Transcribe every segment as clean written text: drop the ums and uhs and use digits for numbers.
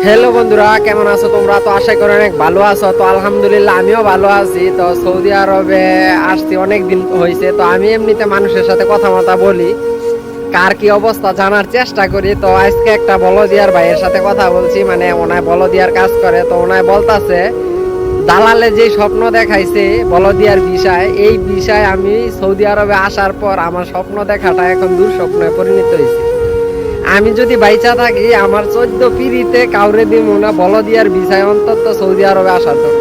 Hello বন্ধুরা, কেমন আছো তোমরা? তো আশা করি অনেক ভালো আছো। তো আলহামদুলিল্লাহ আমিও ভালো আছি। তো সৌদি আরবে আসছি অনেক দিন হয়েছে। তো আমি এমনিতে মানুষের সাথে কথা বলি, কার কি অবস্থা জানার চেষ্টা করি। তো আজকে একটা বলদিয়ার ভাইয়ের সাথে কথা বলছি, মানে ওনায় বলদিয়ার কাজ করে। তো ওনায় বলতাছে দালালে যে স্বপ্ন দেখাইছে বলদিয়ার বিষয়, এই বিষয় আমি সৌদি আরবে আসার পর আমার স্বপ্ন দেখাটা এখন দুঃস্বপ্নে পরিণত হয়েছে। আমি যদি বাইচা থাকি আমার 14 পিড়িতে কাউরে দিব না বলদিয়ার বিষয় অন্তত সৌদি আরবে আসার জন্য।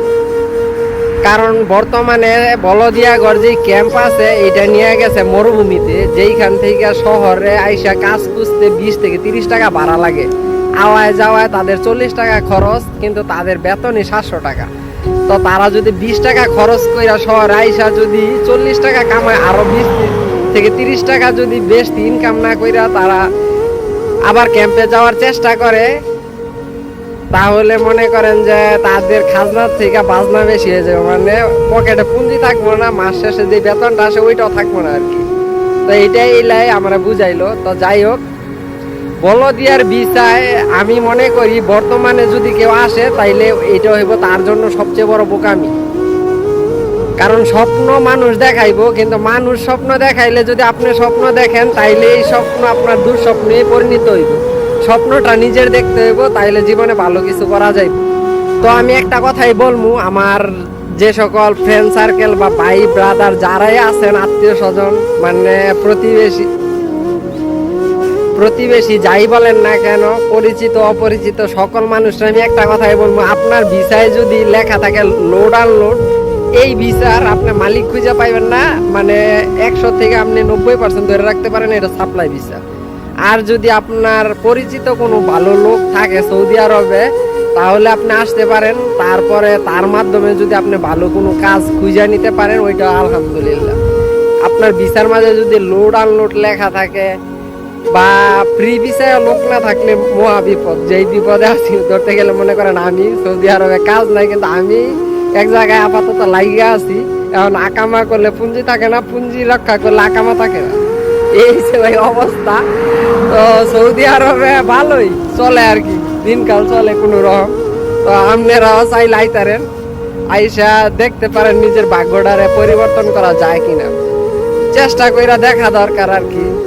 কারণ বর্তমানে বলদিয়াগড় যে ক্যাম্প আছে এটা নিয়ে গেছে মরুভূমিতে, যেইখান থেকে শহরে আইসা কাজ খুঁজতে 20 থেকে 30 টাকা ভাড়া লাগে। আওয়ায় যাওয়ায় তাদের 40 টাকা খরচ, কিন্তু তাদের বেতনই 700 টাকা। তো তারা যদি 20 টাকা খরচ কইরা শহরে আইসা যদি 40 টাকা কামায়, আরো 20 থেকে 30 টাকা যদি বেশি ইনকাম না কইরা তারা আবার ক্যাম্পে যাওয়ার চেষ্টা করে, তাহলে মনে করেন যে তাদের খাজনার থেকে বাজনা বেশি হয়ে যাবে। মানে পকেটে পুঁজি থাকবো না, মাস শেষে যে বেতনটা আসে ওইটাও থাকবো না আর কি। তো এইটাই এলাই আমরা বুঝাইলো। তো যাই হোক, বলদিয়ার বিষয় আমি মনে করি বর্তমানে যদি কেউ আসে তাইলে এটা হইব তার জন্য সবচেয়ে বড় বোকামি। কারণ স্বপ্ন মানুষ দেখাইবো, কিন্তু মানুষ স্বপ্ন দেখাইলে যদি আপনি স্বপ্ন দেখেন তাইলে এই স্বপ্ন আপনার দুঃস্বপ্নে পরিণত হইব। স্বপ্নটা নিজের দেখতে হইব, তাইলে জীবনে ভালো কিছু করা যাইব। তো আমি একটা কথাই বলবো, আমার যে সকল ফ্রেন্ড সার্কেল বা ভাই ব্রাদার যারাই আছেন, আত্মীয় স্বজন, মানে প্রতিবেশী প্রতিবেশী যাই বলেন না কেন, পরিচিত অপরিচিত সকল মানুষরা আমি একটা কথাই বলবো, আপনার ভিসায় যদি লেখা থাকে লোড আনলোড, এই ভিসার আপনি মালিক খুঁজে পাইবেন না। মানে 100 থেকে আপনি 90% ধরে রাখতে পারেন এটা সাপ্লাই ভিসা। আর যদি আপনার পরিচিত কোনো ভালো লোক থাকে সৌদি আরবে, তাহলে আপনি আসতে পারেন। তারপরে তার মাধ্যমে যদি আপনি ভালো কোনো কাজ খুঁজে নিতে পারেন, ওইটা আলহামদুলিল্লাহ। আপনার ভিসার মাঝে যদি লোড আনলোড লেখা থাকে বা ফ্রি ভিসায় লোক না থাকলে মহা বিপদ। যেই বিপদে আছি ধরতে গেলে, মনে করেন আমি সৌদি আরবে কাজ নাই, কিন্তু আমি এক জায়গায় আপাতত লাইগা আছি। এখন আকামা করলে পুঁজি থাকে না, পুঁজি রক্ষা করলে আকামা থাকে না, এই যে ভাই অবস্থা। তো সৌদি আরবে ভালোই চলে আর কি, দিনকাল চলে কোনো রকম। তো আপনারাও চাইলে আইতারেন, আইসা দেখতে পারেন নিজের ভাগ্যটারে পরিবর্তন করা যায় কিনা, চেষ্টা কইরা দেখা দরকার আর কি।